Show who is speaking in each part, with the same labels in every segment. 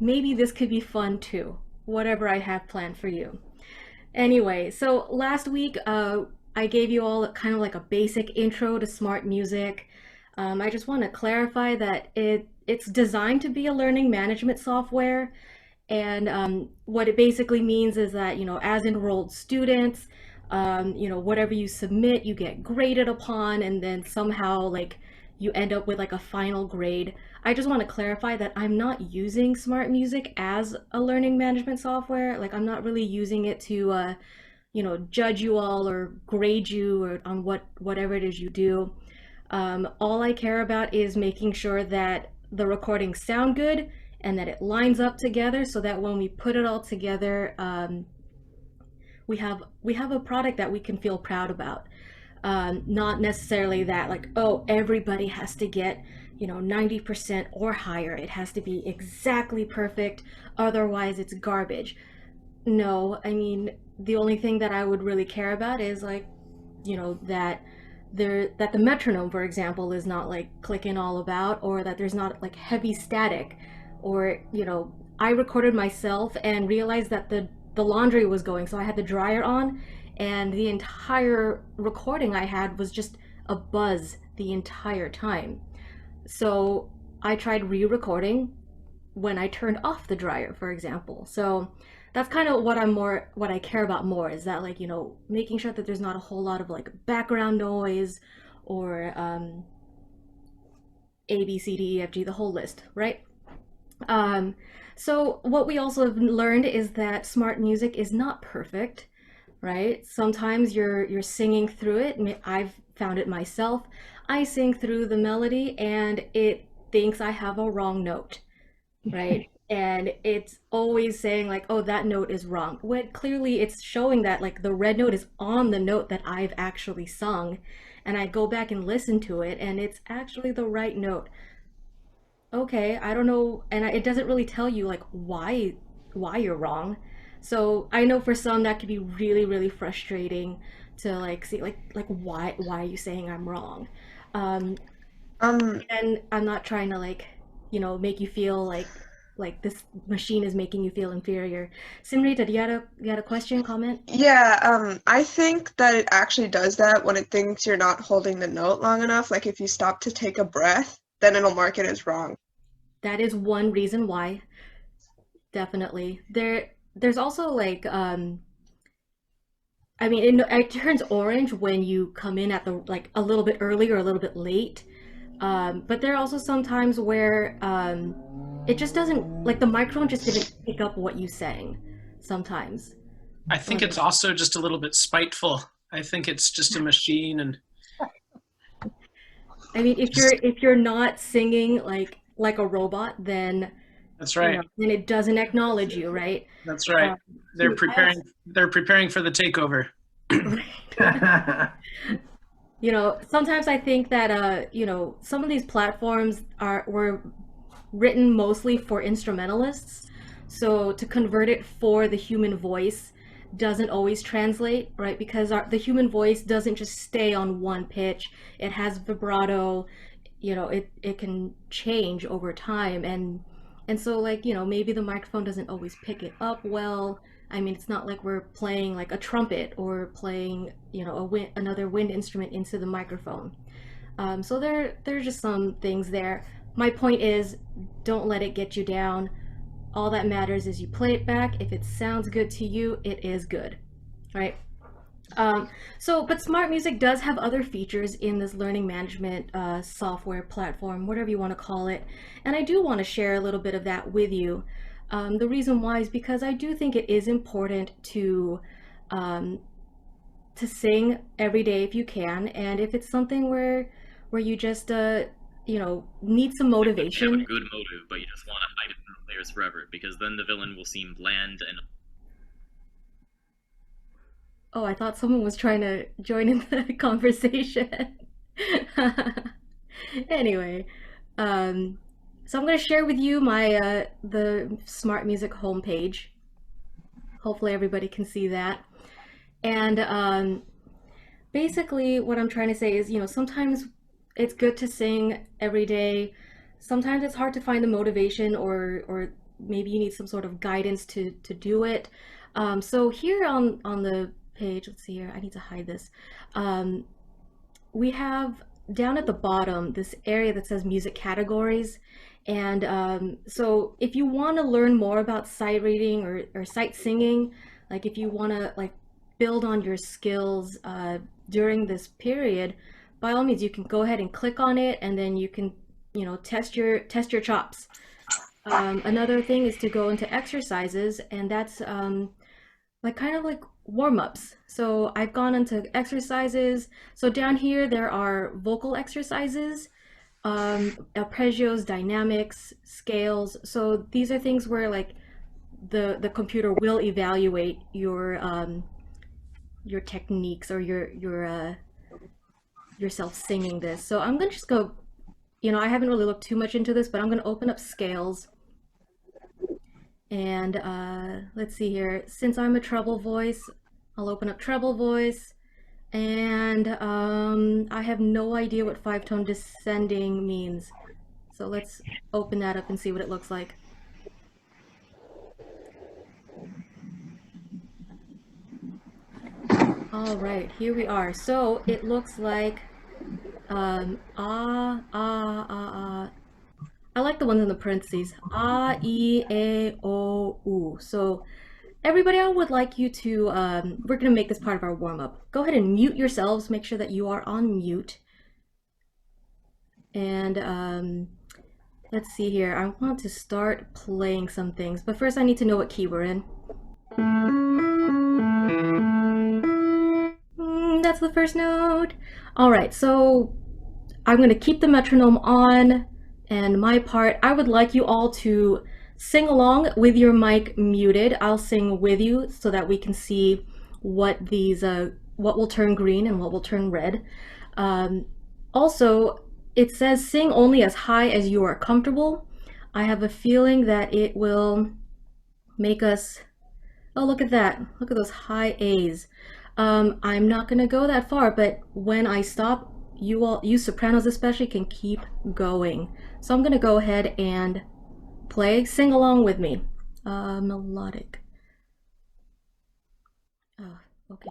Speaker 1: maybe this could be fun too, whatever I have planned for you. Anyway, so last week I gave you all kind of like a basic intro to Smart Music. I just want to clarify that it's designed to be a learning management software, and what it basically means is that, as enrolled students, whatever you submit, you get graded upon, and then somehow, like, you end up with like a final grade. I just want to clarify that I'm not using Smart Music as a learning management software. Like, I'm not really using it to, judge you all or grade you or on whatever it is you do. All I care about is making sure that the recordings sound good and that it lines up together so that when we put it all together, we have a product that we can feel proud about. Not necessarily that, like, oh, everybody has to get 90% or higher. It has to be exactly perfect, otherwise it's garbage. No, I mean, the only thing that I would really care about is, like, that that the metronome, for example, is not like clicking all about, or that there's not like heavy static, or I recorded myself and realized that the laundry was going, so I had the dryer on, and the entire recording I had was just a buzz the entire time. So I tried re-recording when I turned off the dryer, for example. So that's kind of what I care about more, is that, like, making sure that there's not a whole lot of like background noise, or A B C D E F G, the whole list, right? Um, so what we also have learned is that smart music is not perfect, right? Sometimes you're singing through it. I've found it myself. I sing through the melody and it thinks I have a wrong note, right? And it's always saying, like, oh, that note is wrong. When clearly it's showing that, like, the red note is on the note that I've actually sung. And I go back and listen to it and it's actually the right note. Okay, I don't know, and it doesn't really tell you, like, why you're wrong. So I know for some that could be really, really frustrating to, like, see, like, why are you saying I'm wrong? Um,
Speaker 2: Um,
Speaker 1: and I'm not trying to, like, make you feel like this machine is making you feel inferior. Simrita, do you had a question, comment?
Speaker 2: yeah, I think that it actually does that when it thinks you're not holding the note long enough. Like if you stop to take a breath, then it'll mark it as wrong.
Speaker 1: That is one reason why, definitely. There's also, like, I mean, it turns orange when you come in at the, like, a little bit early or a little bit late. But there are also some times where it just doesn't, like, the microphone just didn't pick up what you sang sometimes.
Speaker 3: I think
Speaker 1: Like,
Speaker 3: it's also just a little bit spiteful. I think it's just a machine and
Speaker 1: I mean, if you're
Speaker 3: just
Speaker 1: if you're not singing like a robot, then
Speaker 3: that's right.
Speaker 1: then it doesn't acknowledge you, right?
Speaker 3: That's right.
Speaker 1: Um,
Speaker 3: They're
Speaker 1: I also,
Speaker 3: preparing for the takeover.
Speaker 1: sometimes I think that some of these platforms were written mostly for instrumentalists. So to convert it for the human voice doesn't always translate, right? Because the human voice doesn't just stay on one pitch. It has vibrato, it can change over time, and so, like, maybe the microphone doesn't always pick it up well. I mean, it's not like we're playing like a trumpet or playing, another wind instrument into the microphone. So there's just some things there. My point is, don't let it get you down. All that matters is you play it back. If it sounds good to you, it is good, right? But Smart Music does have other features in this learning management software platform, whatever you want to call it. And I do want to share a little bit of that with you. The reason why is because I do think it is important um, to sing every day if you can, and if it's something where you just need some
Speaker 4: Like when you have a
Speaker 1: motivation.
Speaker 4: good motive, but you just want to hide it from the players forever, because then the villain will seem bland and
Speaker 1: Oh, I thought someone was trying to join in the conversation. Anyway, um, so I'm going to share with you my the Smart Music homepage. Hopefully everybody can see that. And basically what I'm trying to say is, sometimes it's good to sing every day. Sometimes it's hard to find the motivation, or maybe you need some sort of guidance to do it. So here on the page, let's see here, I need to hide this. We have down at the bottom this area that says music categories. And so if you want to learn more about sight reading or sight singing, like if you want to like build on your skills during this period, by all means, you can go ahead and click on it, and then you can, you know, test your chops. Another thing is to go into exercises, and that's like kind of like warm-ups. So I've gone into exercises. So down here there are vocal exercises, arpeggios, dynamics, scales. So these are things where like the computer will evaluate your techniques or yourself singing this. So I'm gonna just go, you know, I haven't really looked too much into this, but I'm gonna open up scales. And let's see here. Since I'm a treble voice, I'll open up treble voice. And I have no idea what five-tone descending means. So let's open that up and see what it looks like. All right, here we are. So it looks like I like the ones in the parentheses. Ah, E, A, O, U. So everybody, I would like you to, we're going to make this part of our warm-up. Go ahead and mute yourselves. Make sure that you are on mute. And let's see here. I want to start playing some things, but first I need to know what key we're in. That's the first note. All right, so I'm going to keep the metronome on, and my part, I would like you all to sing along with your mic muted. I'll sing with you so that we can see what these, what will turn green and what will turn red. Also, it says sing only as high as you are comfortable. I have a feeling that it will make us, oh, look at that. Look at those high A's. I'm not gonna go that far, but when I stop, you sopranos especially can keep going. So I'm gonna go ahead and play, sing along with me. Melodic. Oh, okay.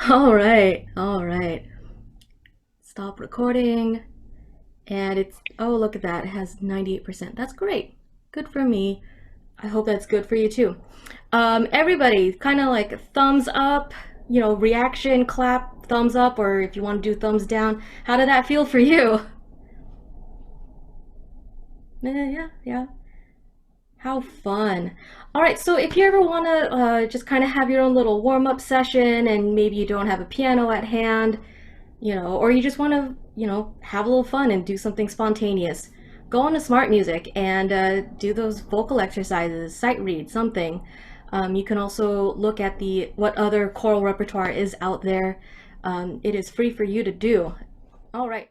Speaker 1: All right, all right. Stop recording. And it's, oh, look at that. It has 98%. That's great. Good for me. I hope that's good for you too. Everybody, kind of like thumbs up, you know, reaction, clap, thumbs up, or if you want to do thumbs down. How did that feel for you? Yeah. How fun. All right, so if you ever want to just kind of have your own little warm-up session and maybe you don't have a piano at hand, you know, or you just want to, you know, have a little fun and do something spontaneous, go on to SmartMusic and do those vocal exercises, sight read, something. You can also look at what other choral repertoire is out there. it is free for you to do. All right.